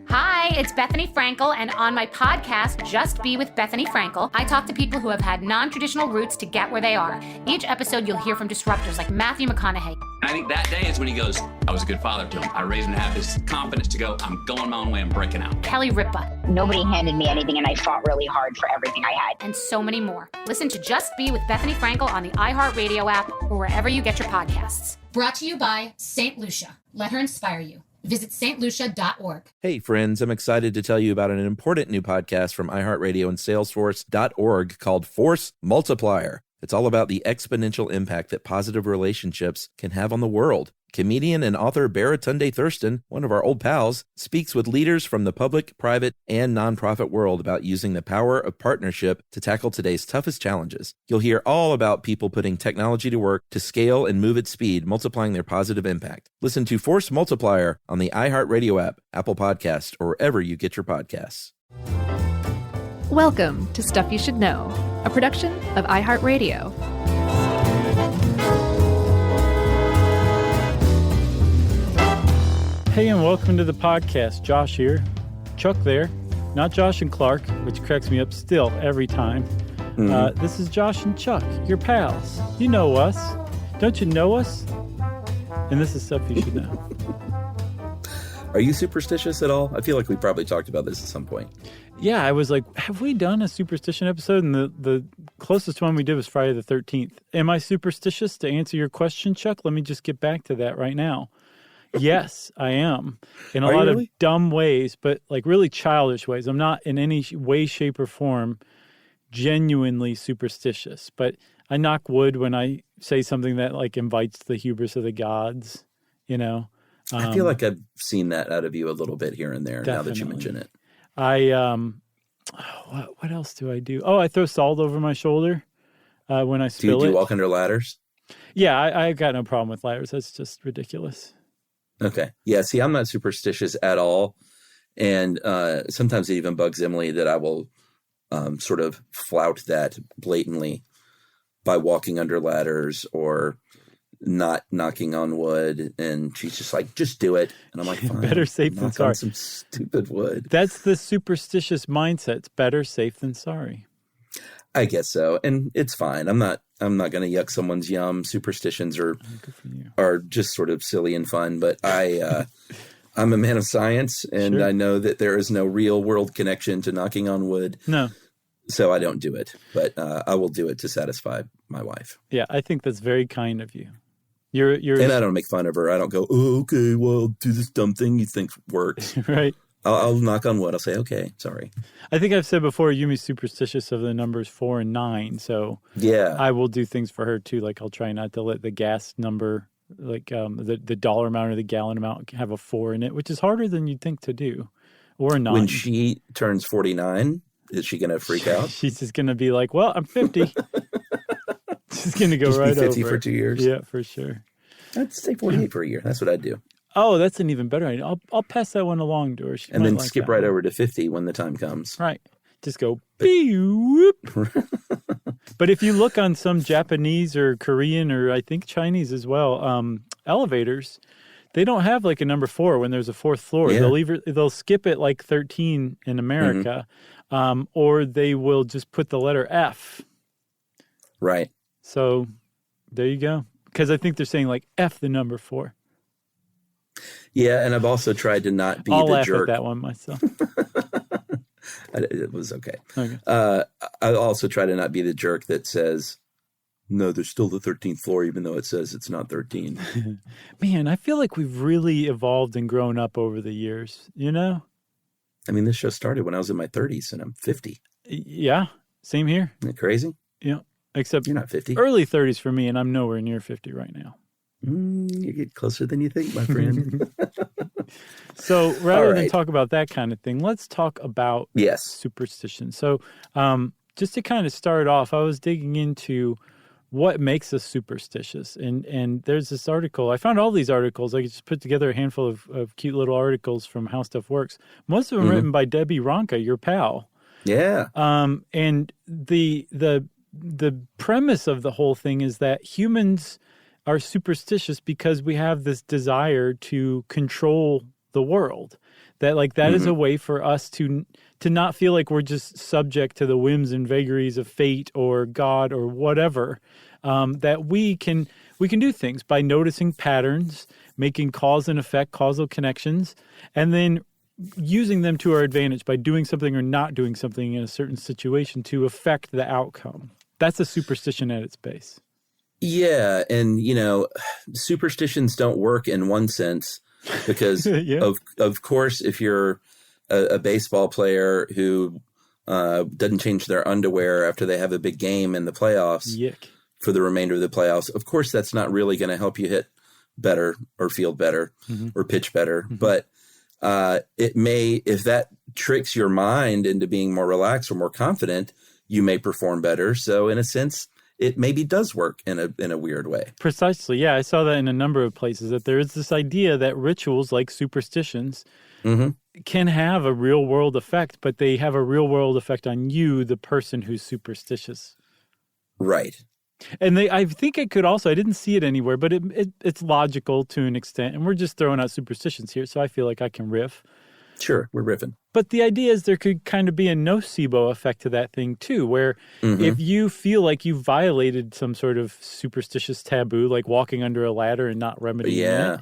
Hi, it's Bethany Frankel, and on my podcast, Just Be with Bethany Frankel, I talk to people who have had non-traditional routes to get where they are. Each episode, you'll hear from disruptors like Matthew McConaughey. I think that day is when he goes, I was a good father to him. I raised him to have this confidence to go, I'm going my own way, I'm breaking out. Kelly Ripa. Nobody handed me anything, and I fought really hard for everything I had. And so many more. Listen to Just Be with Bethany Frankel on the iHeartRadio app or wherever you get your podcasts. Brought to you by St. Lucia. Let her inspire you. Visit stlucia.org. Hey, friends, I'm excited to tell you about an important new podcast from iHeartRadio and Salesforce.org called Force Multiplier. It's all about the exponential impact that positive relationships can have on the world. Comedian and author Baratunde Thurston, one of our old pals, speaks with leaders from the public, private, and nonprofit world about using the power of partnership to tackle today's toughest challenges. You'll hear all about people putting technology to work to scale and move at speed, multiplying their positive impact. Listen to Force Multiplier on the iHeartRadio app, Apple Podcast, or wherever you get your podcasts. Welcome to Stuff You Should Know, a production of iHeartRadio. Hey, and welcome to the podcast. Josh here. Chuck there. Not Josh and Clark, which cracks me up still every time. This is Josh and Chuck, your pals. You know us. Don't you know us? And this is Stuff You Should Know. Are you superstitious at all? I feel like we probably talked about this at some point. Yeah, I was like, have we done a superstition episode? And the closest one we did was Friday the 13th. Am I superstitious? To answer your question, Chuck, let me just get back to that right now. Yes, I am. In a lot of dumb ways, but like really childish ways. I'm not in any way, shape, or form genuinely superstitious. But I knock wood when I say something that like invites the hubris of the gods, you know? I feel like I've seen that out of you a little bit here and there now that you mention it. What else do I do? Oh, I throw salt over my shoulder when I spill it. Do you walk under ladders? Yeah, I got no problem with ladders. That's just ridiculous. Okay. Yeah, see, I'm not superstitious at all. And sometimes it even bugs Emily that I will sort of flout that blatantly by walking under ladders or not knocking on wood. And she's just like, just do it. And I'm like, fine. Better safe than sorry. On some stupid wood. That's the superstitious mindset. It's better safe than sorry. I guess so. And it's fine. I'm not going to yuck someone's yum. Superstitions are just sort of silly and fun, but I'm a man of science, and sure. I know that there is no real world connection to knocking on wood. No. So I don't do it, but I will do it to satisfy my wife. Yeah, I think that's very kind of you. You're and I don't make fun of her. I don't go, oh, okay, well, I'll do this dumb thing you think works. Right. I'll knock on wood. I'll say, okay, sorry. I think I've said before, Yumi's superstitious of the numbers 4 and 9. So yeah, I will do things for her too. Like I'll try not to let the gas number, like the dollar amount or the gallon amount have a 4 in it, which is harder than you'd think to do. Or a 9. When she turns 49, is she going to freak out? She's just going to be like, well, I'm 50. She's going to go just right be 50 over. for 2 years? Yeah, for sure. I'd say 48 for a year. That's what I'd do. Oh, that's an even better idea. I'll pass that one along to her. She and then like skip right over to 50 when the time comes. Right. Just go, whoop. But if you look on some Japanese or Korean or I think Chinese as well, elevators, they don't have like a number 4 when there's a 4th floor. Yeah. They'll skip it like 13 in America, or they will just put the letter F. Right. So there you go. Because I think they're saying like F the number 4. Yeah, and I've also tried to not be I'll the laugh jerk. at that one myself. It was okay. I also try to not be the jerk that says, no, there's still the 13th floor, even though it says it's not 13. Man, I feel like we've really evolved and grown up over the years, you know? I mean, this show started when I was in my 30s, and I'm 50. Yeah, same here. Isn't that crazy? Yeah, except you're not 50. Early 30s for me, and I'm nowhere near 50 right now. You get closer than you think, my friend. So rather than talk about that kind of thing, let's talk about superstition. So just to kind of start off, I was digging into what makes us superstitious. And there's this article. I found all these articles. I just put together a handful of cute little articles from How Stuff Works. Most of them written by Debbie Ronka, your pal. Yeah. And the premise of the whole thing is that humans are superstitious because we have this desire to control the world. That like that is a way for us to not feel like we're just subject to the whims and vagaries of fate or God or whatever. That we can do things by noticing patterns, making cause and effect, causal connections, and then using them to our advantage by doing something or not doing something in a certain situation to affect the outcome. That's a superstition at its base. Yeah, and superstitions don't work in one sense because of course, if you're a baseball player who doesn't change their underwear after they have a big game in the playoffs for the remainder of the playoffs, of course that's not really going to help you hit better or field better or pitch better. But it may, if that tricks your mind into being more relaxed or more confident, you may perform better. So in a sense, it maybe does work in a weird way. Precisely. Yeah, I saw that in a number of places, that there is this idea that rituals like superstitions can have a real world effect, but they have a real world effect on you, the person who's superstitious. Right. And I think it could also, I didn't see it anywhere, but it's logical to an extent. And we're just throwing out superstitions here, so I feel like I can riff. Sure, we're riffing. But the idea is there could kind of be a nocebo effect to that thing too, where if you feel like you violated some sort of superstitious taboo, like walking under a ladder and not remedying it,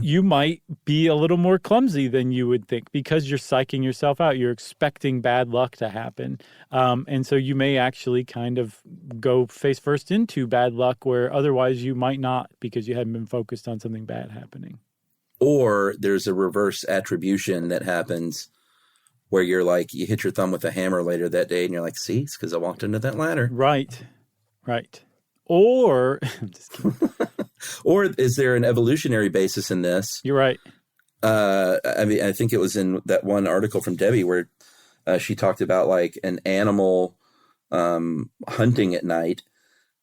you might be a little more clumsy than you would think because you're psyching yourself out. You're expecting bad luck to happen. And so you may actually kind of go face first into bad luck where otherwise you might not because you hadn't been focused on something bad happening. Or there's a reverse attribution that happens where you're like, you hit your thumb with a hammer later that day and you're like, see, it's because I walked under that ladder. Right. Or, I'm just kidding. Or is there an evolutionary basis in this? You're right. I mean, I think it was in that one article from Debbie where she talked about like an animal hunting at night.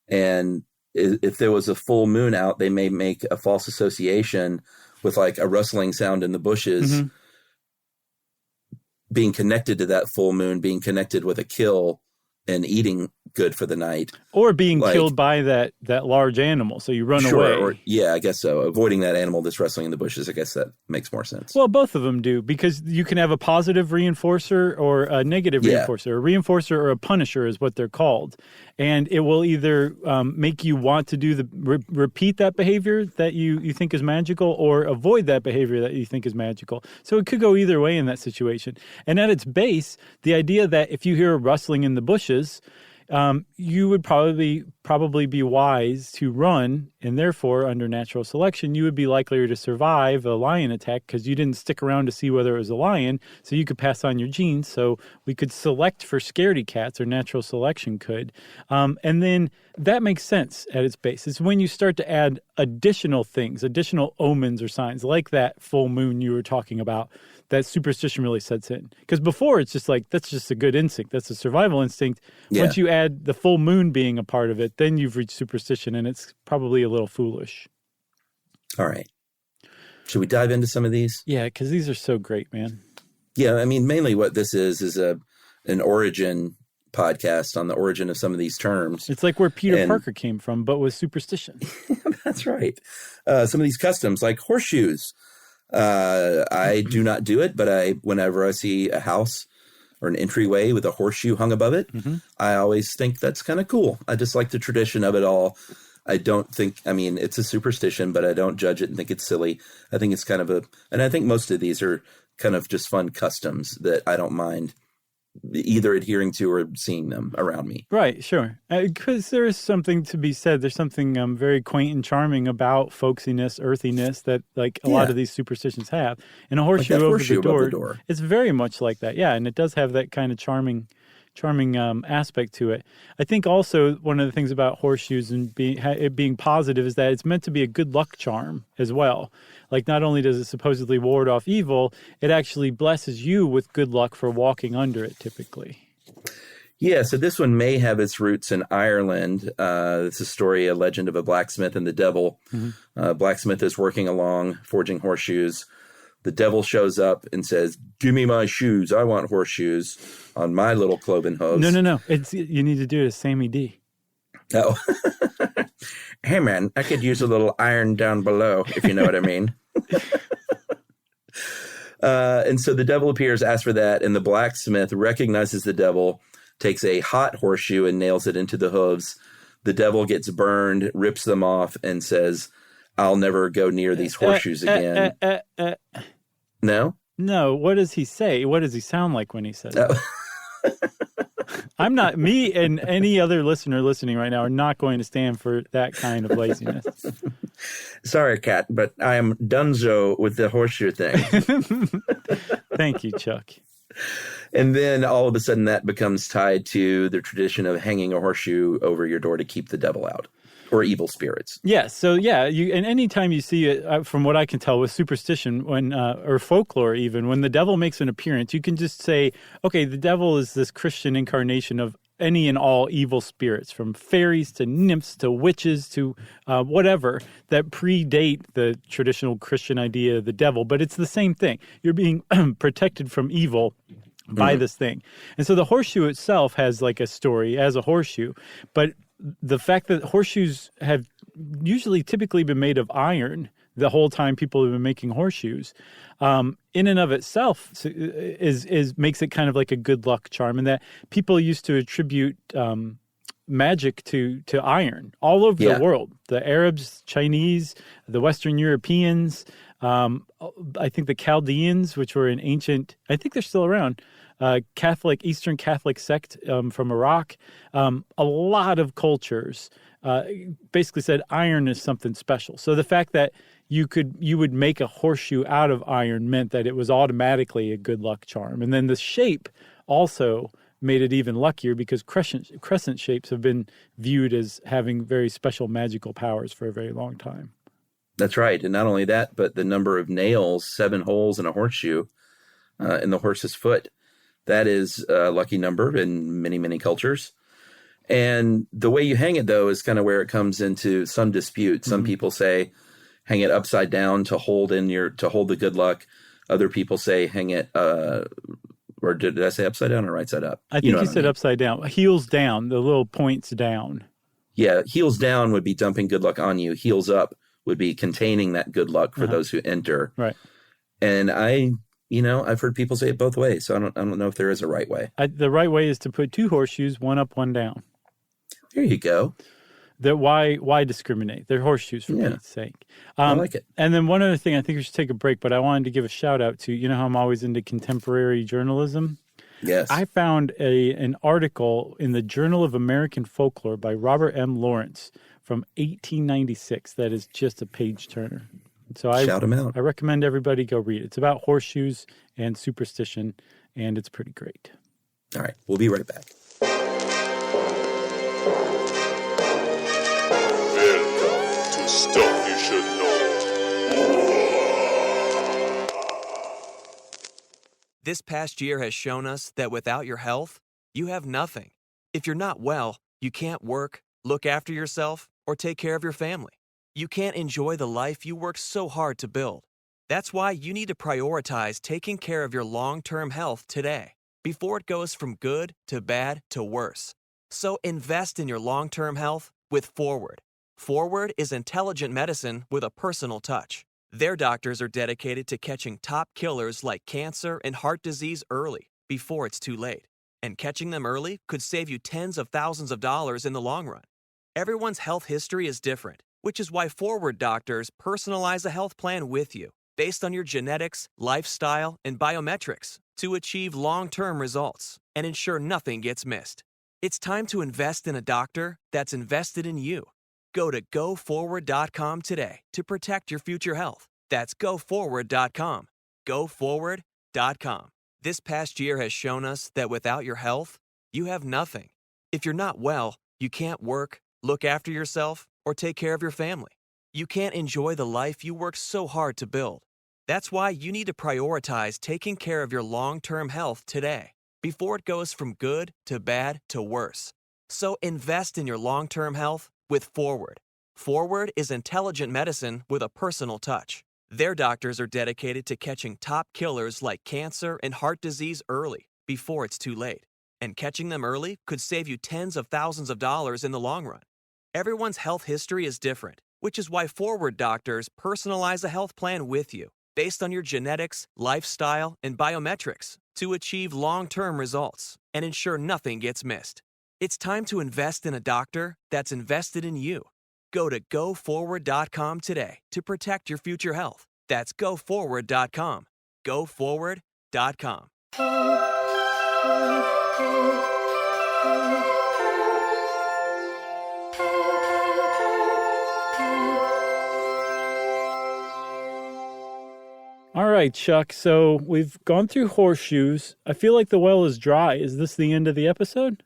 And if there was a full moon out, they may make a false association with like a rustling sound in the bushes being connected to that full moon, being connected with a kill and eating good for the night. Or being killed by that large animal, so you run away. Or, yeah, I guess so. Avoiding that animal that's wrestling in the bushes, I guess that makes more sense. Well, both of them do, because you can have a positive reinforcer or a negative reinforcer. A reinforcer or a punisher is what they're called. And it will either make you want to do repeat that behavior that you think is magical or avoid that behavior that you think is magical. So it could go either way in that situation. And at its base, the idea that if you hear a rustling in the bushes, you would probably be wise to run, and therefore, under natural selection, you would be likelier to survive a lion attack because you didn't stick around to see whether it was a lion, so you could pass on your genes. So we could select for scaredy cats, or natural selection could. And then that makes sense at its base. It's when you start to add additional things, additional omens or signs, like that full moon you were talking about, that superstition really sets in. Because before, it's just like, that's just a good instinct. That's a survival instinct. Yeah. Once you add the full moon being a part of it, then you've reached superstition, and it's probably a little foolish. All right. Should we dive into some of these? Yeah, because these are so great, man. Yeah, I mean, mainly what this is an origin podcast on the origin of some of these terms. It's like where Peter Parker came from, but with superstition. That's right. Some of these customs, like horseshoes. I do not do it, but whenever I see a house or an entryway with a horseshoe hung above it, I always think that's kind of cool. I just like the tradition of it all. I don't think, I mean, it's a superstition, but I don't judge it and think it's silly. I think it's kind of and I think most of these are kind of just fun customs that I don't mind either adhering to or seeing them around me. Right, sure. Because there is something to be said. There's something very quaint and charming about folksiness, earthiness that like a lot of these superstitions have. And a horseshoe, like over the door, it's very much like that. Yeah, and it does have that kind of charming aspect to it. I think also one of the things about horseshoes and it being positive is that it's meant to be a good luck charm as well. Like, not only does it supposedly ward off evil, it actually blesses you with good luck for walking under it, typically. Yeah, so this one may have its roots in Ireland. It's a legend of a blacksmith and the devil. Blacksmith is working along, forging horseshoes. The devil shows up and says, "Give me my shoes. I want horseshoes on my little cloven hooves." No. You need to do it as Sammy D. Oh. Hey, man, I could use a little iron down below, if you know what I mean. And so the devil appears, asks for that, and the blacksmith recognizes the devil, takes a hot horseshoe and nails it into the hooves. The devil gets burned, rips them off, and says, I'll never go near these horseshoes again. No? No, what does he say? What does he sound like when he says that? I'm not, me and any other listener listening right now are not going to stand for that kind of laziness. Sorry, Kat, but I am donezo with the horseshoe thing. Thank you, Chuck. And then all of a sudden that becomes tied to the tradition of hanging a horseshoe over your door to keep the devil out or evil spirits. Yes. So, and anytime you see it, from what I can tell with superstition or folklore even, when the devil makes an appearance, you can just say, okay, the devil is this Christian incarnation of any and all evil spirits, from fairies to nymphs to witches to whatever, that predate the traditional Christian idea of the devil. But it's the same thing. You're being protected from evil by this thing. And so the horseshoe itself has like a story as a horseshoe, but the fact that horseshoes have typically been made of iron the whole time people have been making horseshoes, in and of itself is makes it kind of like a good luck charm, and that people used to attribute magic to iron all over the world. The Arabs, Chinese, the Western Europeans, I think the Chaldeans, which were an ancient, I think they're still around, Eastern Catholic sect from Iraq. A lot of cultures basically said iron is something special. So the fact that you would make a horseshoe out of iron meant that it was automatically a good luck charm. And then the shape also made it even luckier because crescent shapes have been viewed as having very special magical powers for a very long time. That's right. And not only that, but the number of nails, 7 holes in a horseshoe in the horse's foot. That is a lucky number in many, many cultures. And the way you hang it, though, is kind of where it comes into some dispute. Some people say hang it upside down to hold the good luck. Other people say hang it, or did I say upside down or right side up? I think you said upside down. Heels down, the little points down. Yeah, heels down would be dumping good luck on you. Heels up would be containing that good luck for those who enter. Right. And I've heard people say it both ways, so I don't know if there is a right way. The right way is to put 2 horseshoes, one up, one down. There you go. Why discriminate? They're horseshoes for Pete's sake. I like it. And then one other thing, I think we should take a break, but I wanted to give a shout out to, how I'm always into contemporary journalism. Yes. I found an article in the Journal of American Folklore by Robert M. Lawrence from 1896 that is just a page turner. So shout him out. I recommend everybody go read it. It's about horseshoes and superstition, and it's pretty great. All right. We'll be right back. Welcome to Stuff You Should Know. This past year has shown us that without your health, you have nothing. If you're not well, you can't work, look after yourself, or take care of your family. You can't enjoy the life you worked so hard to build. That's why you need to prioritize taking care of your long-term health today, before it goes from good to bad to worse. So invest in your long-term health with Forward. Forward is intelligent medicine with a personal touch. Their doctors are dedicated to catching top killers like cancer and heart disease early, before it's too late. And catching them early could save you tens of thousands of dollars in the long run. Everyone's health history is different, which is why Forward doctors personalize a health plan with you, based on your genetics, lifestyle, and biometrics, to achieve long-term results and ensure nothing gets missed. It's time to invest in a doctor that's invested in you. Go to GoForward.com today to protect your future health. That's GoForward.com. GoForward.com. This past year has shown us that without your health, you have nothing. If you're not well, you can't work, look after yourself, or take care of your family. You can't enjoy the life you worked so hard to build. That's why you need to prioritize taking care of your long-term health today, before it goes from good to bad to worse. So invest in your long-term health with Forward. Forward is intelligent medicine with a personal touch. Their doctors are dedicated to catching top killers like cancer and heart disease early, before it's too late. And catching them early could save you tens of thousands of dollars in the long run. Everyone's health history is different, which is why Forward doctors personalize a health plan with you, based on your genetics, lifestyle, and biometrics to achieve long-term results and ensure nothing gets missed. It's time to invest in a doctor that's invested in you. Go to GoForward.com today to protect your future health. That's GoForward.com. GoForward.com. All right, Chuck. So we've gone through horseshoes. I feel like the well is dry. Is this the end of the episode?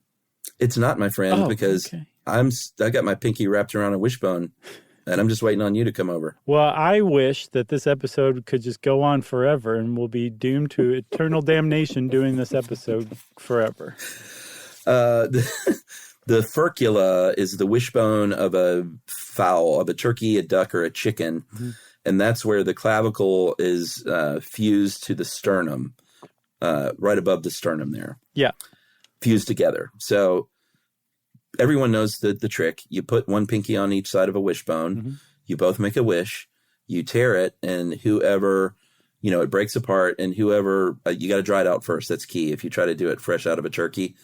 It's not, my friend, because okay. I got my pinky wrapped around a wishbone, and I'm just waiting on you to come over. Well, I wish that this episode could just go on forever, and we'll be doomed to eternal damnation doing this episode forever. The furcula is the wishbone of a fowl, of a turkey, a duck, or a chicken. Mm-hmm. And that's where the clavicle is fused to the sternum, right above the sternum there. Yeah. Fused together. So everyone knows the trick. You put one pinky on each side of a wishbone. Mm-hmm. You both make a wish. You tear it, and whoever, it breaks apart, and whoever, you got to dry it out first. That's key. If you try to do it fresh out of a turkey,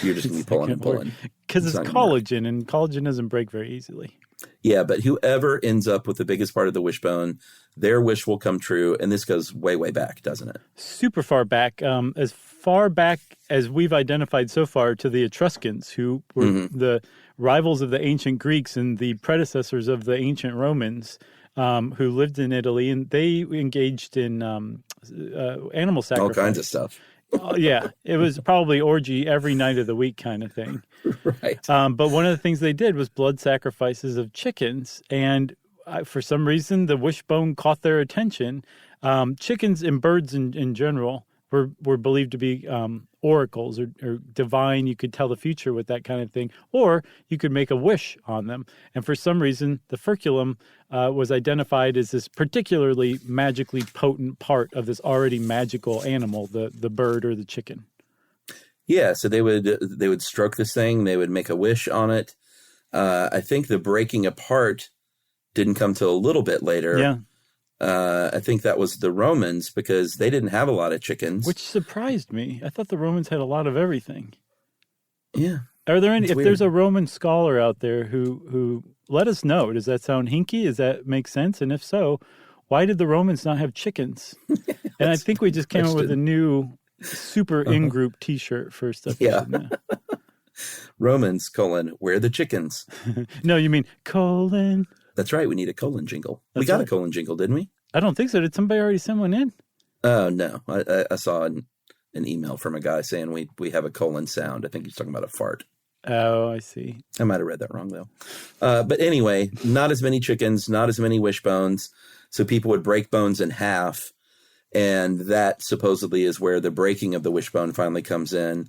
you're just going to be pulling and pulling. Because it's collagen, and collagen doesn't break very easily. Yeah, but whoever ends up with the biggest part of the wishbone, their wish will come true. And this goes way, way back, doesn't it? Super far back. As far back as we've identified so far to the Etruscans, who were the rivals of the ancient Greeks and the predecessors of the ancient Romans, who lived in Italy. And they engaged in animal sacrifice. All kinds of stuff. Yeah, it was probably orgy every night of the week kind of thing. Right. But one of the things they did was blood sacrifices of chickens. And for some reason, the wishbone caught their attention. Chickens and birds in general were believed to be oracles or divine. You could tell the future with that kind of thing. Or you could make a wish on them. And for some reason, the furculum was identified as this particularly magically potent part of this already magical animal, the bird or the chicken. Yeah, so they would stroke this thing. They would make a wish on it. I think the breaking apart didn't come till a little bit later. Yeah. I think that was the Romans, because they didn't have a lot of chickens. Which surprised me. I thought the Romans had a lot of everything. Yeah. Are there any? If weird. There's a Roman scholar out there who let us know. Does that sound hinky? Does that make sense? And if so, why did the Romans not have chickens? And I think we just came up with a new super in-group T-shirt first episode. Yeah. Romans, where are the chickens? No, you mean colon. That's right. We need a colon jingle. We got a colon jingle, didn't we? I don't think so. Did somebody already send one in? Oh, no. I saw an email from a guy saying we have a colon sound. I think he's talking about a fart. Oh, I see. I might have read that wrong, though. But anyway, not as many chickens, not as many wishbones. So people would break bones in half. And that supposedly is where the breaking of the wishbone finally comes in,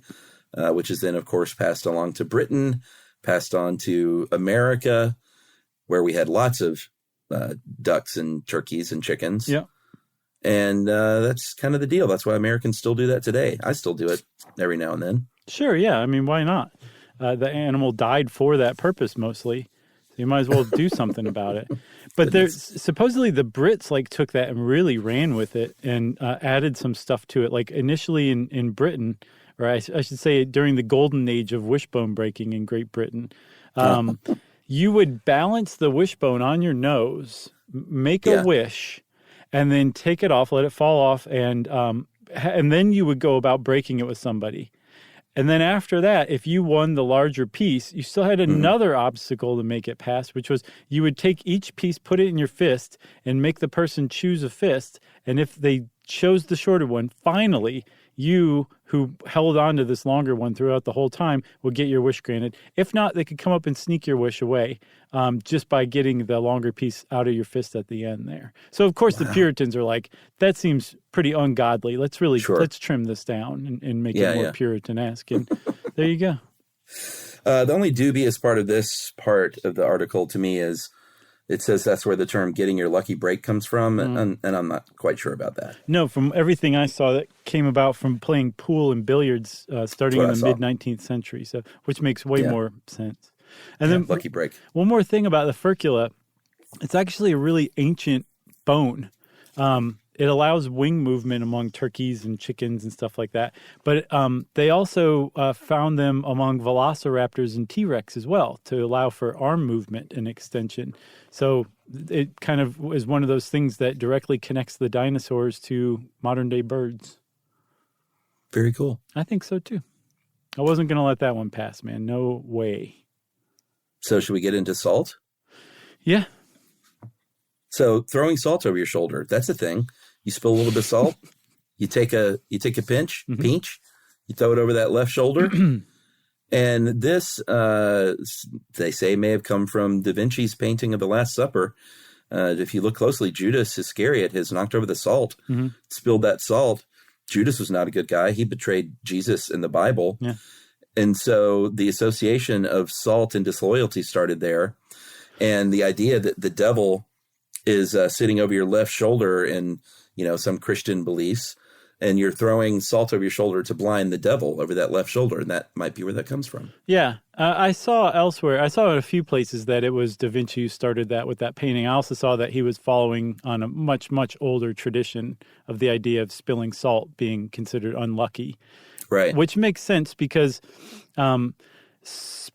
which is then, of course, passed along to Britain, passed on to America, where we had lots of ducks and turkeys and chickens. Yeah. And that's kind of the deal. That's why Americans still do that today. I still do it every now and then. Sure, yeah. I mean, why not? The animal died for that purpose mostly. So you might as well do something about it. But there's supposedly the Brits took that and really ran with it and added some stuff to it. Like initially in Britain, or I should say during the golden age of wishbone breaking in Great Britain, you would balance the wishbone on your nose, make a wish, and then take it off, let it fall off, and then you would go about breaking it with somebody. And then after that, if you won the larger piece, you still had another obstacle to make it pass, which was you would take each piece, put it in your fist, and make the person choose a fist. And if they chose the shorter one, finally, you who held on to this longer one throughout the whole time would get your wish granted. If not, they could come up and sneak your wish away just by getting the longer piece out of your fist at the end there. So, of course, the Puritans are like, that seems pretty ungodly. Let's trim this down and make it more Puritan-esque. And there you go. The only dubious part of this part of the article to me is it says that's where the term getting your lucky break comes from, and I'm not quite sure about that. No, from everything I saw, that came about from playing pool and billiards starting in the mid-19th century, so which makes way more sense. And then lucky break. One more thing about the furcula, it's actually a really ancient bone. It allows wing movement among turkeys and chickens and stuff like that. But they also found them among velociraptors and T-Rex as well to allow for arm movement and extension. So it kind of is one of those things that directly connects the dinosaurs to modern day birds. Very cool. I think so too. I wasn't going to let that one pass, man. No way. So should we get into salt? Yeah. So throwing salt over your shoulder, that's a thing. You spill a little bit of salt, you take a pinch, you throw it over that left shoulder. And this, they say, may have come from Da Vinci's painting of the Last Supper. If you look closely, Judas Iscariot has knocked over the salt, spilled that salt. Judas was not a good guy. He betrayed Jesus in the Bible. Yeah. And so the association of salt and disloyalty started there. And the idea that the devil is sitting over your left shoulder in, some Christian beliefs, and you're throwing salt over your shoulder to blind the devil over that left shoulder. And that might be where that comes from. Yeah. I saw elsewhere, I saw in a few places that it was Da Vinci who started that with that painting. I also saw that he was following on a much, much older tradition of the idea of spilling salt being considered unlucky. Right. Which makes sense because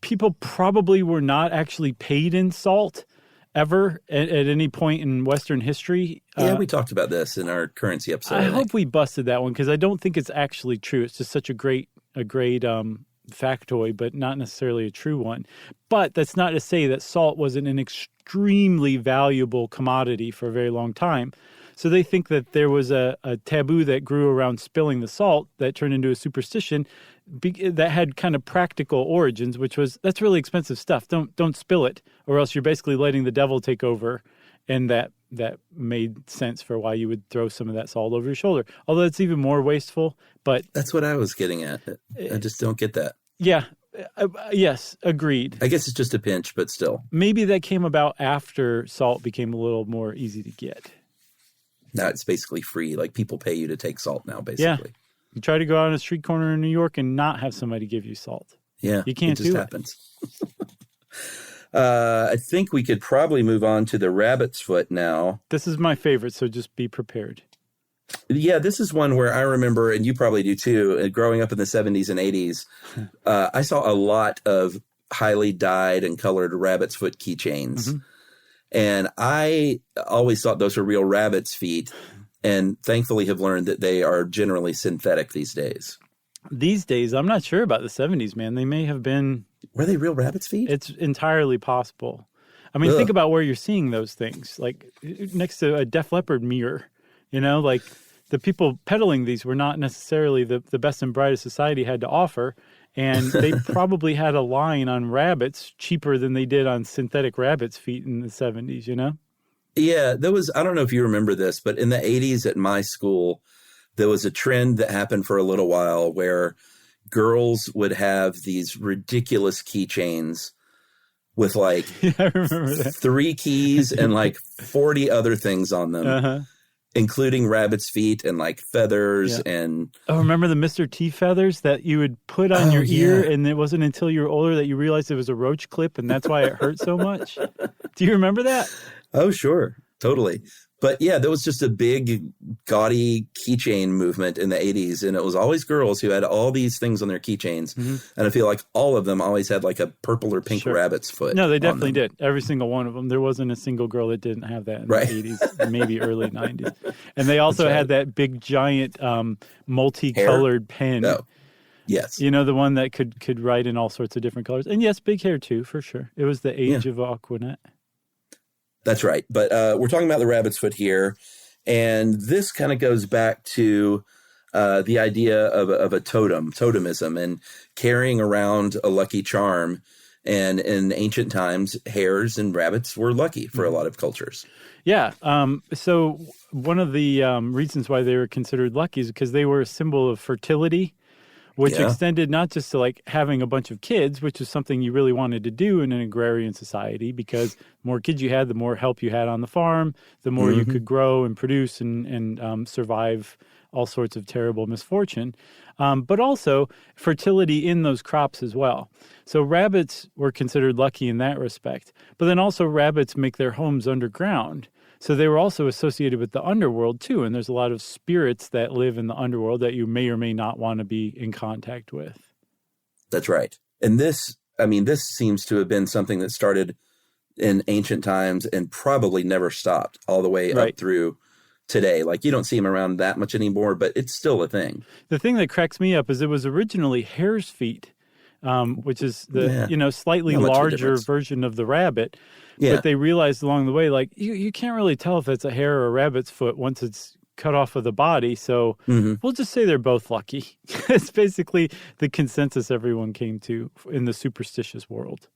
people probably were not actually paid in salt ever at any point in Western history. Yeah, we talked about this in our currency episode. I hope we busted that one because I don't think it's actually true. It's just such a great factoid, but not necessarily a true one. But that's not to say that salt wasn't an extremely valuable commodity for a very long time. So they think that there was a taboo that grew around spilling the salt that turned into a superstition that had kind of practical origins, which was, that's really expensive stuff. Don't spill it, or else you're basically letting the devil take over. And that made sense for why you would throw some of that salt over your shoulder. Although it's even more wasteful, but... That's what I was getting at. I just don't get that. Yeah. Yes, agreed. I guess it's just a pinch, but still. Maybe that came about after salt became a little more easy to get. Now it's basically free. Like people pay you to take salt now, basically. Yeah. You try to go out on a street corner in New York and not have somebody give you salt. Yeah. You can't do it. It just happens. I think we could probably move on to the rabbit's foot now. This is my favorite, so just be prepared. Yeah, this is one where I remember, and you probably do too, growing up in the 70s and 80s, I saw a lot of highly dyed and colored rabbit's foot keychains. Mm-hmm. And I always thought those were real rabbit's feet, and thankfully have learned that they are generally synthetic these days. These days, I'm not sure about the 70s, man. They may have been... Were they real rabbit's feet? It's entirely possible. I mean, think about where you're seeing those things, like next to a Def Leppard mirror, like the people peddling these were not necessarily the best and brightest society had to offer. And they probably had a line on rabbits cheaper than they did on synthetic rabbit's feet in the 70s, Yeah, there was, I don't know if you remember this, but in the 80s at my school, there was a trend that happened for a little while where girls would have these ridiculous keychains with like I remember that. 3 keys and like 40 other things on them, including rabbit's feet and like feathers and... Oh, remember the Mr. T feathers that you would put on your ear, and it wasn't until you were older that you realized it was a roach clip, and that's why it hurt so much? Do you remember that? Oh, sure. Totally. But yeah, there was just a big gaudy keychain movement in the 80s, and it was always girls who had all these things on their keychains. Mm-hmm. And I feel like all of them always had like a purple or pink rabbit's foot. No, they definitely did. Every single one of them. There wasn't a single girl that didn't have that in the 80s, maybe early 90s. And they also had that big giant multicolored pen. Oh. Yes. The one that could write in all sorts of different colors. And yes, big hair too, for sure. It was the age of Aquanet. That's right. But we're talking about the rabbit's foot here. And this kind of goes back to the idea of a totemism, and carrying around a lucky charm. And in ancient times, hares and rabbits were lucky for a lot of cultures. Yeah. So one of the reasons why they were considered lucky is because they were a symbol of fertility, which extended not just to like having a bunch of kids, which is something you really wanted to do in an agrarian society, because the more kids you had, the more help you had on the farm, the more you could grow and produce and survive all sorts of terrible misfortune, but also fertility in those crops as well. So rabbits were considered lucky in that respect. But then also rabbits make their homes underground. So they were also associated with the underworld too. And there's a lot of spirits that live in the underworld that you may or may not want to be in contact with. That's right. And this seems to have been something that started in ancient times and probably never stopped all the way up through today. Like, you don't see them around that much anymore, but it's still a thing. The thing that cracks me up is it was originally hare's feet, which is the slightly larger version of the rabbit. Yeah. But they realized along the way, like, you can't really tell if it's a hare or a rabbit's foot once it's cut off of the body. So we'll just say they're both lucky. It's basically the consensus everyone came to in the superstitious world.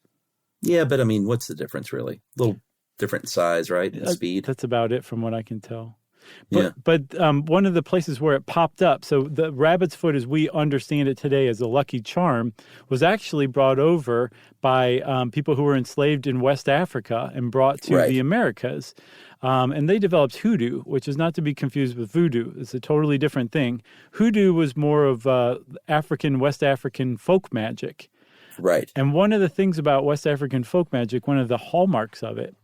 Yeah, but I mean, what's the difference really? A little different size, right? And speed. That's about it from what I can tell. But one of the places where it popped up, so the rabbit's foot as we understand it today as a lucky charm, was actually brought over by people who were enslaved in West Africa and brought to the Americas. And they developed hoodoo, which is not to be confused with voodoo. It's a totally different thing. Hoodoo was more of West African folk magic. Right. And one of the things about West African folk magic, one of the hallmarks of it,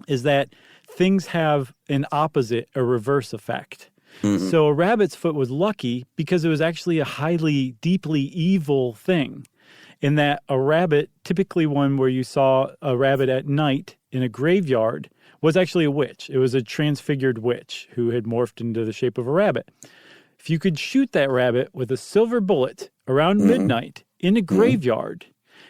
is that things have an opposite, a reverse effect. Mm-hmm. So a rabbit's foot was lucky because it was actually a highly, deeply evil thing. In that a rabbit, typically one where you saw a rabbit at night in a graveyard, was actually a witch. It was a transfigured witch who had morphed into the shape of a rabbit. If you could shoot that rabbit with a silver bullet around midnight in a graveyard,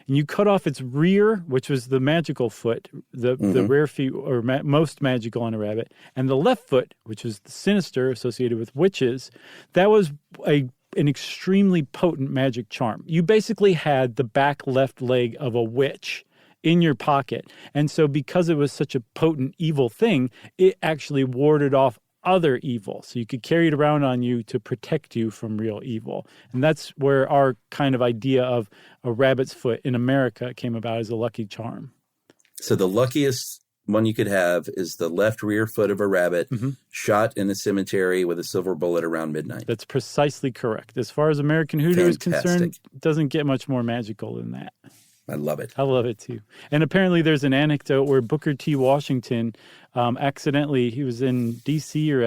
and you cut off its rear, which was the magical foot, the rear feet or most magical on a rabbit, and the left foot, which was the sinister associated with witches, that was an extremely potent magic charm. You basically had the back left leg of a witch in your pocket. And so because it was such a potent evil thing, it actually warded off other evil. So you could carry it around on you to protect you from real evil. And that's where our kind of idea of a rabbit's foot in America came about as a lucky charm. So the luckiest one you could have is the left rear foot of a rabbit shot in a cemetery with a silver bullet around midnight. That's precisely correct. As far as American hoodoo is concerned, it doesn't get much more magical than that. I love it. I love it too. And apparently there's an anecdote where Booker T. Washington accidentally, he was in D.C. or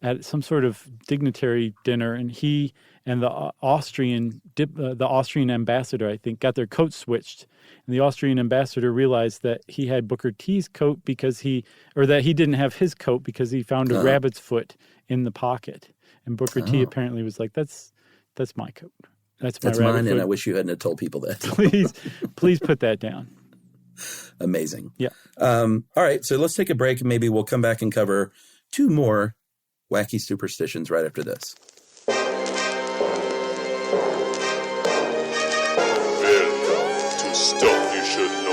at some sort of dignitary dinner, and he and the Austrian ambassador, I think, got their coats switched. And the Austrian ambassador realized that he had Booker T's coat that he didn't have his coat because he found a rabbit's foot in the pocket. And Booker T apparently was like, that's my coat. That's mine, foot. And I wish you hadn't told people that. Please put that down. Amazing. Yeah. All right, so let's take a break, and maybe we'll come back and cover 2 more wacky superstitions right after this. Welcome to Stuff You Should Know.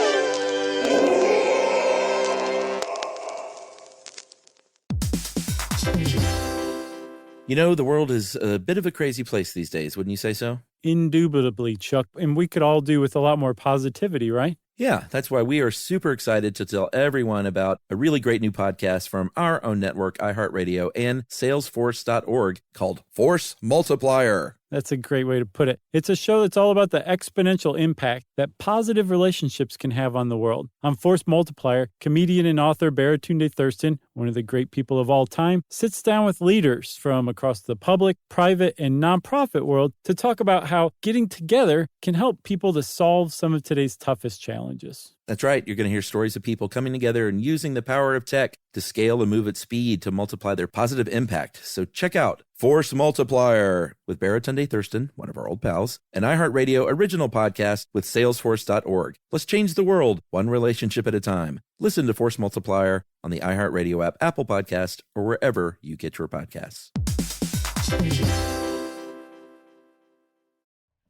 You know, the world is a bit of a crazy place these days, wouldn't you say so? Indubitably, Chuck. And we could all do with a lot more positivity, right? Yeah, that's why we are super excited to tell everyone about a really great new podcast from our own network, iHeartRadio, and Salesforce.org called Force Multiplier. That's a great way to put it. It's a show that's all about the exponential impact that positive relationships can have on the world. On Force Multiplier, comedian and author Baratunde Thurston, one of the great people of all time, sits down with leaders from across the public, private, and nonprofit world to talk about how getting together can help people to solve some of today's toughest challenges. That's right. You're going to hear stories of people coming together and using the power of tech to scale and move at speed to multiply their positive impact. So check out Force Multiplier with Baratunde Thurston, one of our old pals, an iHeartRadio original podcast with Salesforce.org. Let's change the world one relationship at a time. Listen to Force Multiplier on the iHeartRadio app, Apple Podcast, or wherever you get your podcasts.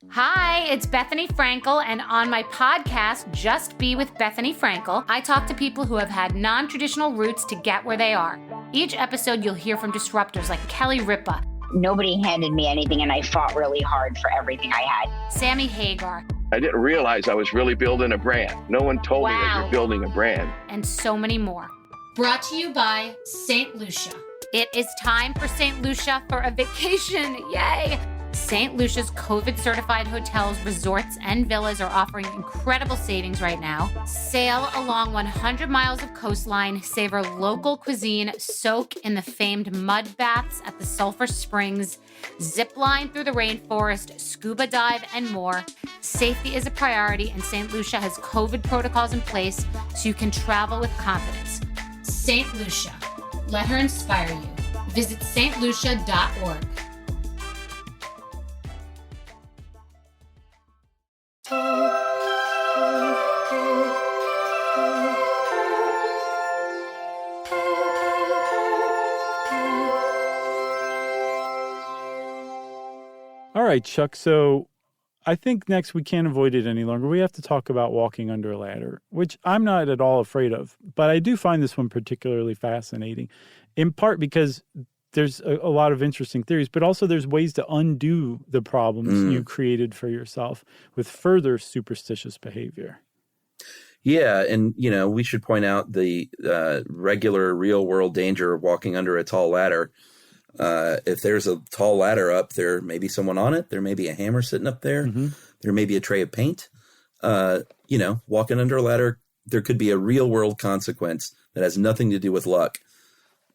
Hi, it's Bethany Frankel, and on my podcast, Just Be with Bethany Frankel, I talk to people who have had non-traditional routes to get where they are. Each episode, you'll hear from disruptors like Kelly Ripa. Nobody handed me anything, and I fought really hard for everything I had. Sammy Hagar. I didn't realize I was really building a brand. No one told me that you're building a brand. And so many more. Brought to you by St. Lucia. It is time for St. Lucia for a vacation. Yay! St. Lucia's COVID-certified hotels, resorts, and villas are offering incredible savings right now. Sail along 100 miles of coastline, savor local cuisine, soak in the famed mud baths at the Sulphur Springs, zip line through the rainforest, scuba dive, and more. Safety is a priority, and St. Lucia has COVID protocols in place so you can travel with confidence. St. Lucia. Let her inspire you. Visit stlucia.org. All right, Chuck. So I think next we can't avoid it any longer. We have to talk about walking under a ladder, which I'm not at all afraid of. But I do find this one particularly fascinating, in part because there's a lot of interesting theories, but also there's ways to undo the problems you created for yourself with further superstitious behavior. Yeah, and, we should point out the regular real-world danger of walking under a tall ladder. If there's a tall ladder up, there may be someone on it. There may be a hammer sitting up there. Mm-hmm. There may be a tray of paint. Walking under a ladder, there could be a real-world consequence that has nothing to do with luck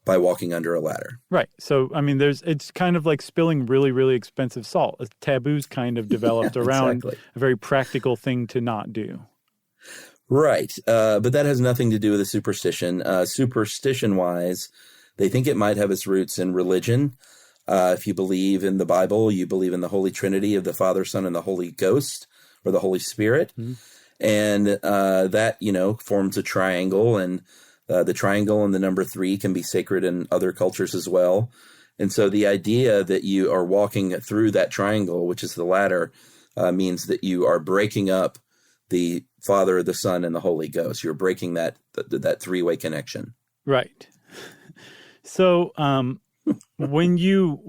by walking under a ladder. Right. So, it's kind of like spilling really, really expensive salt. A taboo's kind of developed around a very practical thing to not do. Right. But that has nothing to do with a superstition. Superstition-wise, they think it might have its roots in religion. If you believe in the Bible, you believe in the Holy Trinity of the Father, Son, and the Holy Ghost, or the Holy Spirit. Mm-hmm. And that, forms a triangle, and the triangle and the number 3 can be sacred in other cultures as well. And so the idea that you are walking through that triangle, which is the ladder, means that you are breaking up the Father, the Son, and the Holy Ghost. You're breaking that three-way connection. Right. So when you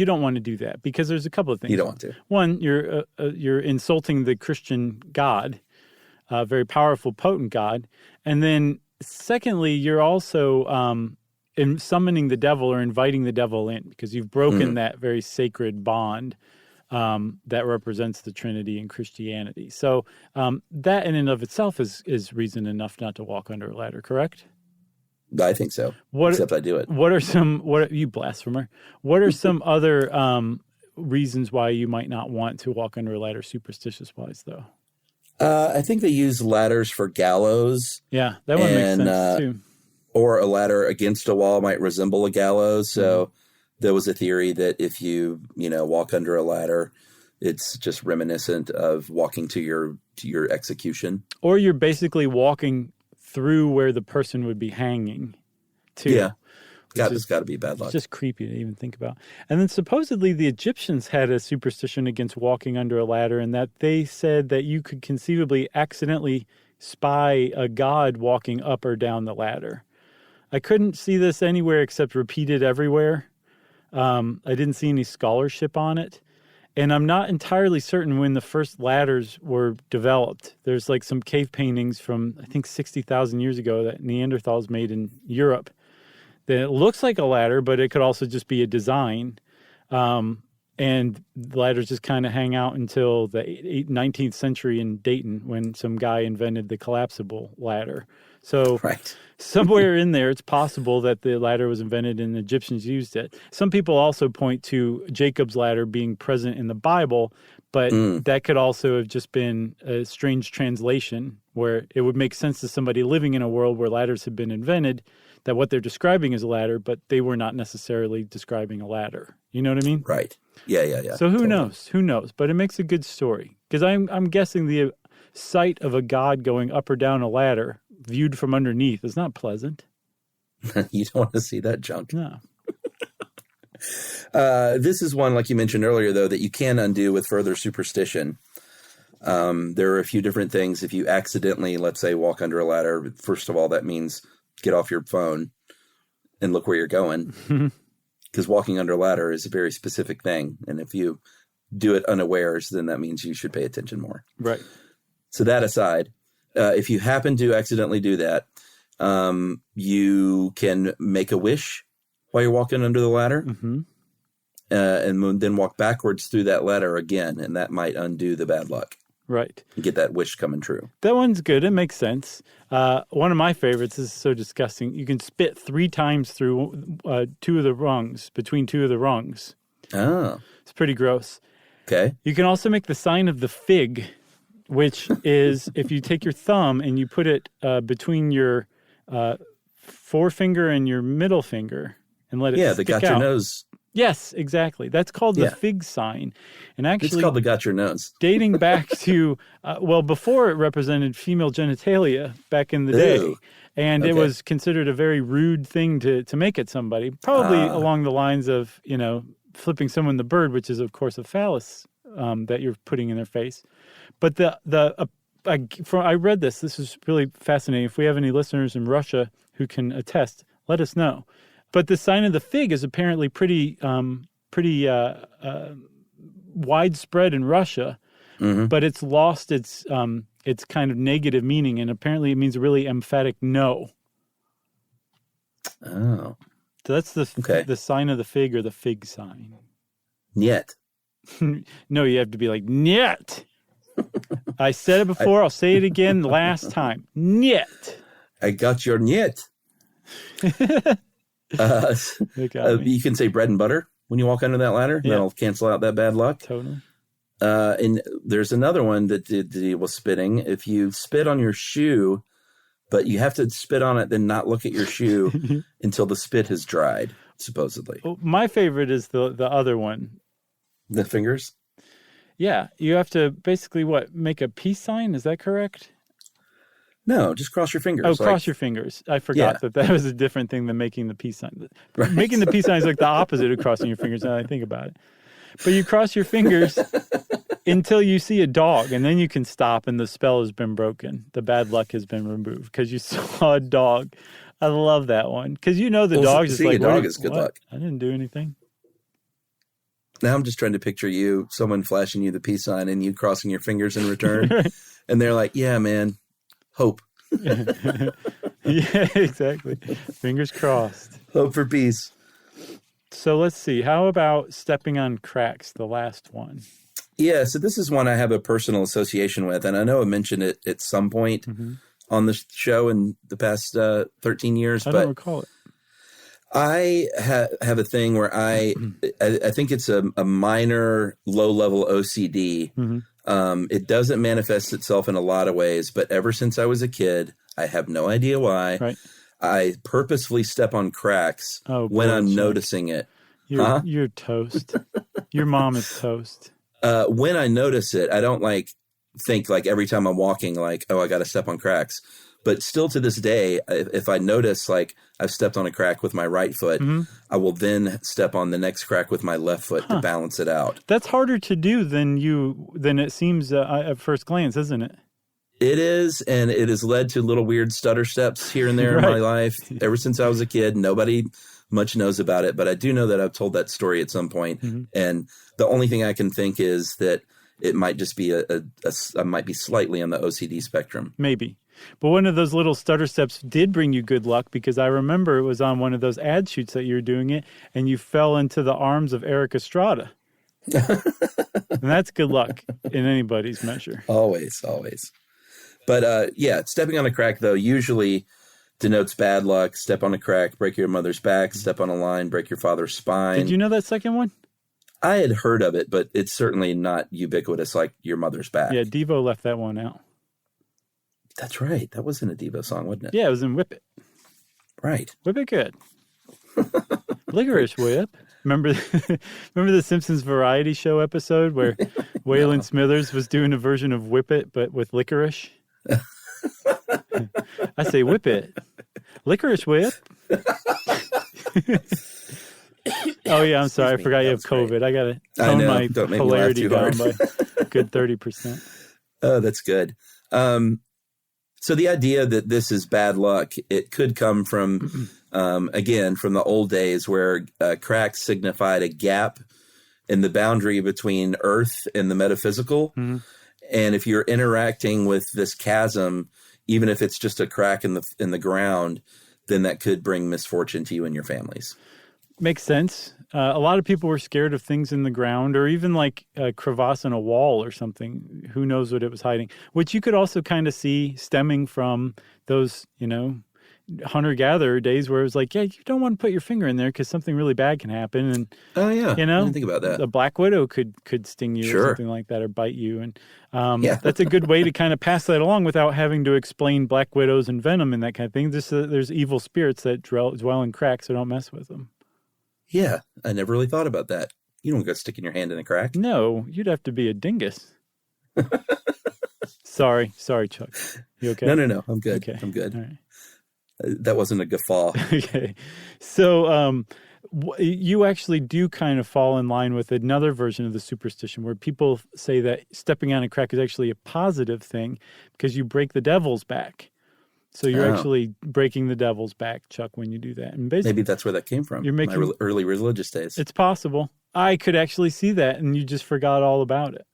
don't want to do that, because there's a couple of things. You don't want to. One, you're insulting the Christian God, a very powerful, potent God. And then secondly, you're also in summoning the devil or inviting the devil in, because you've broken that very sacred bond that represents the Trinity in Christianity. So that in and of itself is reason enough not to walk under a ladder, correct? I think so. Except I do it. You blasphemer? What are some other reasons why you might not want to walk under a ladder, superstitious-wise, though? I think they use ladders for gallows. Yeah, that one makes sense, too. Or a ladder against a wall might resemble a gallows. So there was a theory that if you walk under a ladder, it's just reminiscent of walking to your execution. Or you're basically walking through where the person would be hanging, too. Yeah. It's got to be bad luck. It's just creepy to even think about. And then supposedly the Egyptians had a superstition against walking under a ladder, and that they said that you could conceivably accidentally spy a god walking up or down the ladder. I couldn't see this anywhere except repeated everywhere. I didn't see any scholarship on it. And I'm not entirely certain when the first ladders were developed. There's like some cave paintings from, I think, 60,000 years ago that Neanderthals made in Europe. That it looks like a ladder, but it could also just be a design. And ladders just kind of hang out until the 19th century in Dayton, when some guy invented the collapsible ladder. So somewhere in there, it's possible that the ladder was invented and the Egyptians used it. Some people also point to Jacob's ladder being present in the Bible, but that could also have just been a strange translation, where it would make sense to somebody living in a world where ladders had been invented, that what they're describing is a ladder, but they were not necessarily describing a ladder. You know what I mean? Right. Yeah. So who knows? Who knows? But it makes a good story, because I'm guessing the sight of a god going up or down a ladder viewed from underneath is not pleasant. You don't want to see that junk. No. This is one, like you mentioned earlier, though, that you can undo with further superstition. There are a few different things. If you accidentally, let's say, walk under a ladder, first of all, that means get off your phone and look where you're going. Because walking under a ladder is a very specific thing. And if you do it unawares, then that means you should pay attention more. Right. So that aside, if you happen to accidentally do that, you can make a wish while you're walking under the ladder. and then walk backwards through that letter again, and that might undo the bad luck. Right. And get that wish coming true. That one's good. It makes sense. One of my favorites is so disgusting. You can spit 3 times through 2 of the rungs, between 2 of the rungs. Oh. It's pretty gross. Okay. You can also make the sign of the fig, which is if you take your thumb and you put it between your forefinger and your middle finger and let it Yeah, stick the got out. your nose. Yes, exactly. That's called the fig sign. And actually, It's called the got your nose. dating back to, before it represented female genitalia back in the day. Ooh. And it Okay. was considered a very rude thing to make at somebody, probably along the lines of, flipping someone the bird, which is, of course, a phallus that you're putting in their face. But I read this. This is really fascinating. If we have any listeners in Russia who can attest, let us know. But the sign of the fig is apparently pretty widespread in Russia, but it's lost its kind of negative meaning, and apparently it means a really emphatic no. Oh. So that's the sign of the fig, or the fig sign. Niet. No, you have to be like, niet. I said it before, I'll say it again last time. Niet. I got your niet. You can say bread and butter when you walk under that ladder. Yeah. That'll cancel out that bad luck. Totally. And there's another one that deal with spitting. If you spit on your shoe, but you have to spit on it, then not look at your shoe until the spit has dried, supposedly. Well, my favorite is the other one. The fingers? Yeah. You have to basically, make a peace sign? Is that correct? No, just cross your fingers. Oh, cross your fingers. I forgot that was a different thing than making the peace sign. Right. Making the peace sign is like the opposite of crossing your fingers now that I think about it. But you cross your fingers until you see a dog, and then you can stop and the spell has been broken. The bad luck has been removed because you saw a dog. I love that one. Because the dog's just seeing like, a dog is good what? luck. I didn't do anything. Now I'm just trying to picture someone flashing you the peace sign and you crossing your fingers in return. And they're like, yeah, man, hope. Yeah, exactly. Fingers crossed. Hope for peace. So let's see. How about stepping on cracks, the last one? Yeah, so this is one I have a personal association with, and I know I mentioned it at some point on the show in the past 13 years. I don't recall it. I have a thing where I think it's a minor low-level OCD. It doesn't manifest itself in a lot of ways, but ever since I was a kid, I have no idea why. Right. I purposefully step on cracks when I'm noticing it. You're toast. Your mom is toast. When I notice it, I don't think every time I'm walking, I got to step on cracks. But still to this day, if I notice I've stepped on a crack with my right foot, I will then step on the next crack with my left foot to balance it out. That's harder to do than it seems at first glance, isn't it? It is, and it has led to little weird stutter steps here and there in my life. Ever since I was a kid, nobody much knows about it, but I do know that I've told that story at some point. And the only thing I can think is that it might just be I might be slightly on the OCD spectrum. Maybe. But one of those little stutter steps did bring you good luck, because I remember it was on one of those ad shoots that you were doing it, and you fell into the arms of Eric Estrada. And that's good luck in anybody's measure. Always. But stepping on a crack, though, usually denotes bad luck. Step on a crack, break your mother's back. Step on a line, break your father's spine. Did you know that second one? I had heard of it, but it's certainly not ubiquitous like your mother's back. Yeah, Devo left that one out. That's right. That wasn't a Devo song, wasn't it? Yeah, it was in Whip It. Right. Whip It Good. Licorice Whip. Remember the Simpsons variety show episode where Waylon Smithers was doing a version of Whip It, but with licorice? I say whip it. Licorice whip. Oh, yeah, I'm sorry. I forgot you have COVID. Great. I got to tone my polarity down by a good 30%. Oh, that's good. So the idea that this is bad luck, it could come from, again, from the old days where cracks signified a gap in the boundary between earth and the metaphysical. Mm-hmm. And if you're interacting with this chasm, even if it's just a crack in the ground, then that could bring misfortune to you and your families. Makes sense. A lot of people were scared of things in the ground or even like a crevasse in a wall or something. Who knows what it was hiding, which you could also kind of see stemming from those, hunter-gatherer days where it was like, yeah, you don't want to put your finger in there because something really bad can happen. And oh yeah, I didn't think about that. A black widow could sting you or something like that, or bite you. And that's a good way to kind of pass that along without having to explain black widows and venom and that kind of thing. Just there's evil spirits that dwell in cracks, so don't mess with them. Yeah, I never really thought about that. You don't go sticking your hand in a crack. No, you'd have to be a dingus. Sorry, Chuck. You okay? No. I'm good. Okay. I'm good. All right. That wasn't a guffaw. Okay. So you actually do kind of fall in line with another version of the superstition where people say that stepping on a crack is actually a positive thing because you break the devil's back. So you're actually breaking the devil's back, Chuck, when you do that. And basically, maybe that's where that came from. You're making my early religious days. It's possible. I could actually see that, and you just forgot all about it.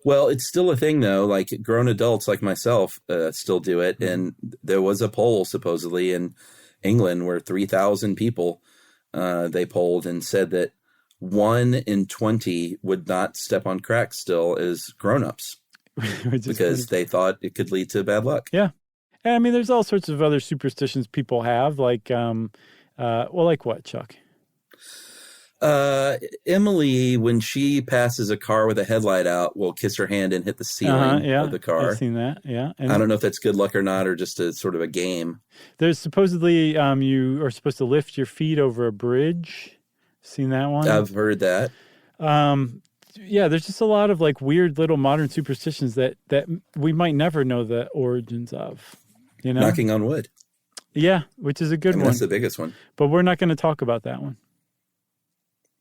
Well, it's still a thing, though. Like grown adults like myself still do it. And there was a poll supposedly in England where 3,000 people they polled and said that 1 in 20 would not step on cracks still as grown-ups because they thought it could lead to bad luck. Yeah. And I mean, there's all sorts of other superstitions people have, like, like what, Chuck? Emily, when she passes a car with a headlight out, will kiss her hand and hit the ceiling of the car. I've seen that, yeah. And I don't know if that's good luck or not, or just a sort of a game. There's supposedly you are supposed to lift your feet over a bridge. Seen that one? I've heard that. Yeah, there's just a lot of like weird little modern superstitions that we might never know the origins of. Knocking on wood. Yeah, which is a good one. That's the biggest one. But we're not going to talk about that one.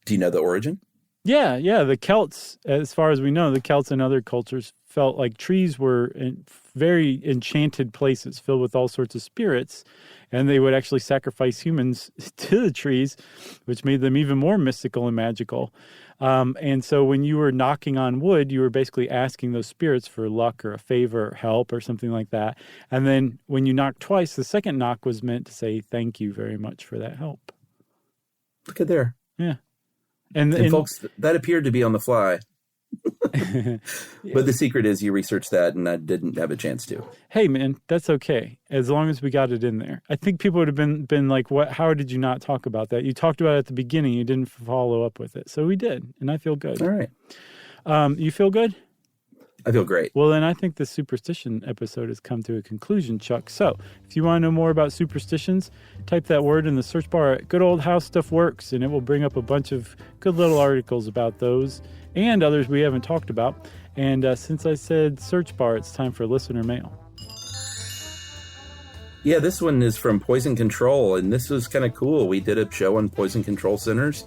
Do you know the origin? Yeah. The Celts, as far as we know, the Celts and other cultures felt like trees were very enchanted places filled with all sorts of spirits, and they would actually sacrifice humans to the trees, which made them even more mystical and magical. And so when you were knocking on wood, you were basically asking those spirits for luck or a favor or help or something like that. And then when you knocked twice, the second knock was meant to say thank you very much for that help. Look at there. Yeah. And folks, that appeared to be on the fly. But the secret is you researched that, and I didn't have a chance to. Hey, man, that's okay. As long as we got it in there. I think people would have been like, "What? How did you not talk about that? You talked about it at the beginning. You didn't follow up with it." So we did, and I feel good. All right. You feel good? I feel great. Well, then I think the superstition episode has come to a conclusion, Chuck. So if you want to know more about superstitions, type that word in the search bar at Good Old How Stuff Works, and it will bring up a bunch of good little articles about those and others we haven't talked about. And since I said search bar, it's time for listener mail. Yeah, this one is from Poison Control, and this was kind of cool. We did a show on poison control centers,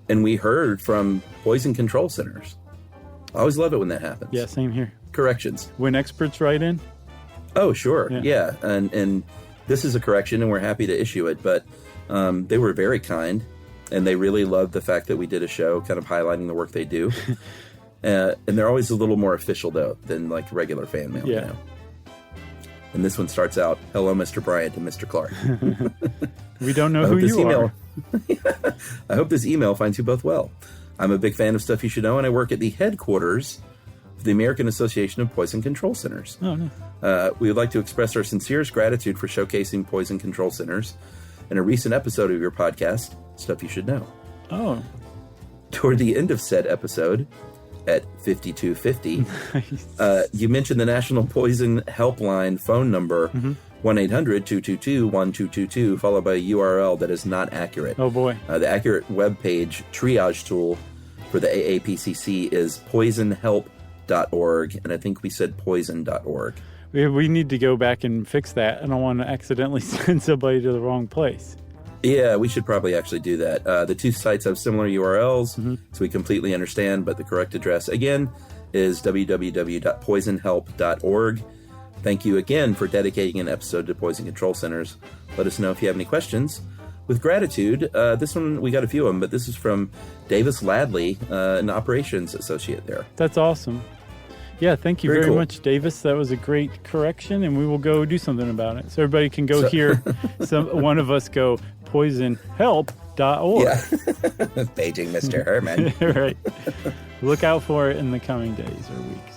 and we heard from poison control centers. I always love it when that happens. Yeah, same here. Corrections. When experts write in? Oh, sure. Yeah. And this is a correction, and we're happy to issue it. But they were very kind, and they really loved the fact that we did a show kind of highlighting the work they do. And they're always a little more official, though, than like regular fan mail. Yeah. You know? And this one starts out, "Hello, Mr. Bryant and Mr. Clark." We don't know who you are. I hope this email finds you both well. I'm a big fan of Stuff You Should Know, and I work at the headquarters of the American Association of Poison Control Centers. Oh, no. We would like to express our sincerest gratitude for showcasing poison control centers in a recent episode of your podcast, Stuff You Should Know. Oh. Toward the end of said episode, at 5250, you mentioned the National Poison Helpline phone number, 1-800-222-1222, followed by a URL that is not accurate. Oh, boy. The accurate webpage triage tool for the AAPCC is poisonhelp.org, and I think we said poison.org. We need to go back and fix that. I don't want to accidentally send somebody to the wrong place. Yeah, we should probably actually do that. The two sites have similar URLs, so we completely understand, but the correct address, again, is www.poisonhelp.org. Thank you again for dedicating an episode to Poison Control Centers. Let us know if you have any questions. With gratitude, this one, we got a few of them, but this is from Davis Ladley, an operations associate there. That's awesome. Yeah, thank you very cool. much, Davis. That was a great correction, and we will go do something about it. So everybody can go hear one of us go, Poison Help Yeah. Paging Mr. Herman. Right. Look out for it in the coming days or weeks.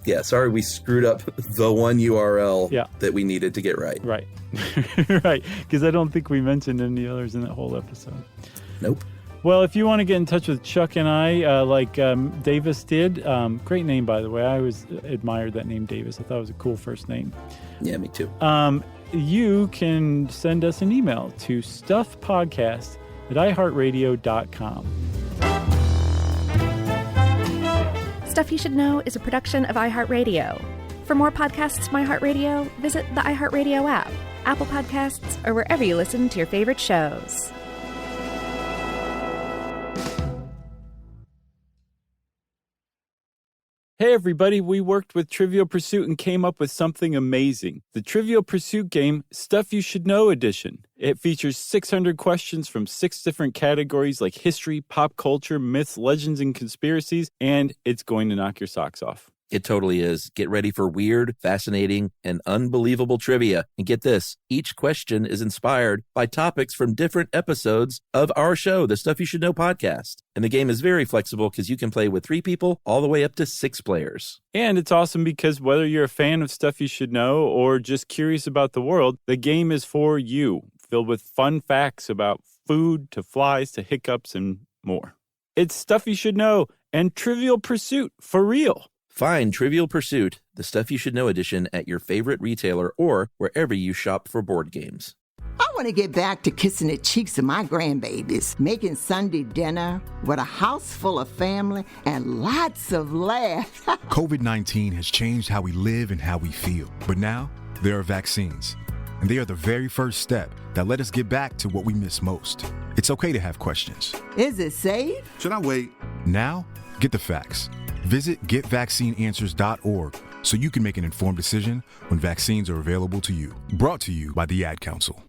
Yeah, sorry we screwed up the one URL that we needed to get right. Right. Right, because I don't think we mentioned any others in that whole episode. Nope. Well, if you want to get in touch with Chuck and I, like Davis did, great name, by the way. I always admired that name, Davis. I thought it was a cool first name. Yeah, me too. You can send us an email to stuffpodcast@iheartradio.com. Stuff You Should Know is a production of iHeartRadio. For more podcasts from iHeartRadio, visit the iHeartRadio app, Apple Podcasts, or wherever you listen to your favorite shows. Hey everybody, we worked with Trivial Pursuit and came up with something amazing. The Trivial Pursuit game, Stuff You Should Know Edition. It features 600 questions from 6 different categories like history, pop culture, myths, legends, and conspiracies, and it's going to knock your socks off. It totally is. Get ready for weird, fascinating, and unbelievable trivia. And get this, each question is inspired by topics from different episodes of our show, the Stuff You Should Know podcast. And the game is very flexible because you can play with 3 people all the way up to 6 players. And it's awesome because whether you're a fan of Stuff You Should Know or just curious about the world, the game is for you, filled with fun facts about food to flies to hiccups and more. It's Stuff You Should Know and Trivial Pursuit for real. Find Trivial Pursuit, the Stuff You Should Know edition at your favorite retailer or wherever you shop for board games. I want to get back to kissing the cheeks of my grandbabies, making Sunday dinner with a house full of family and lots of laughs. COVID-19 has changed how we live and how we feel. But now, there are vaccines. And they are the very first step that let us get back to what we miss most. It's okay to have questions. Is it safe? Should I wait? Now, get the facts. Visit getvaccineanswers.org so you can make an informed decision when vaccines are available to you. Brought to you by the Ad Council.